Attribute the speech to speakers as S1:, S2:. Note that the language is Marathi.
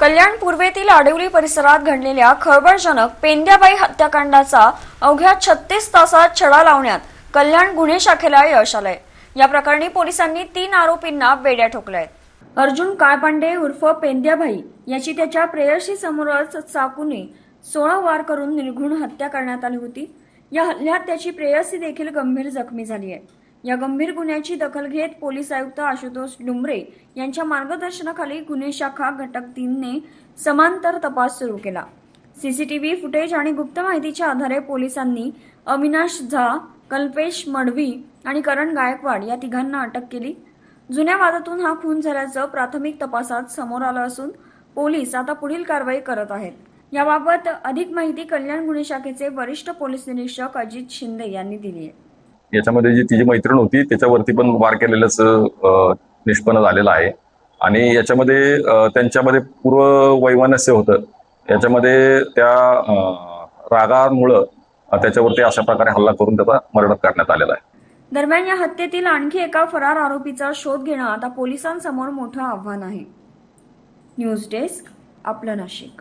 S1: कल्याण पूर्वेतील आडिवली परिसरात घडलेल्या खळबळजनक पेंद्याबाई हत्याकांडाचा अवघ्या 36 तासात छडा लावण्यात कल्याण गुन्हे शाखेला यश आलंय। या प्रकरणी पोलिसांनी 3 आरोपींना बेड्या ठोकल्या आहेत। अर्जुन काळपांडे उर्फ पेंद्याबाई याची त्याच्या प्रेयसी समोरच चाकूने 16 वार करून निर्घृण हत्या करण्यात आली होती। या हल्ल्यात त्याची प्रेयसी देखील गंभीर जखमी झाली आहे। या गंभीर गुन्ह्याची दखल घेत पोलीस आयुक्त आशुतोष डुंबरे यांच्या मार्गदर्शनाखाली गुन्हे शाखा घटक 3 ने समांतर तपास सुरू केला। सीसीटीव्ही फुटेज आणि गुप्त माहितीच्या आधारे पोलिसांनी अविनाश झा, कल्पेश मडवी आणि करण गायकवाड या तिघांना अटक केली। जुन्या वादातून हा खून झाल्याचं प्राथमिक तपासात समोर आलं असून पोलीस आता पुढील कारवाई करत आहेत। याबाबत अधिक माहिती कल्याण गुन्हे शाखेचे वरिष्ठ पोलीस निरीक्षक अजित शिंदे यांनी दिली आहे।
S2: याच्यामध्ये जी तिची मैत्रीण होती त्याच्यावरती पण वार केलेलंच निष्पन्न झालेलं आहे आणि याच्यामध्ये त्यांच्यामध्ये पूर्व वैमनस्य होतं। याच्यामध्ये त्या रागामुळं त्याच्यावरती अशा प्रकारे हल्ला करून त्याचा मर्डर करण्यात आलेला आहे।
S1: दरम्यान या हत्येतील आणखी एका फरार आरोपीचा शोध घेणं आता पोलिसांसमोर मोठं आव्हान आहे। न्यूज डेस्क, आपलं नाशिक।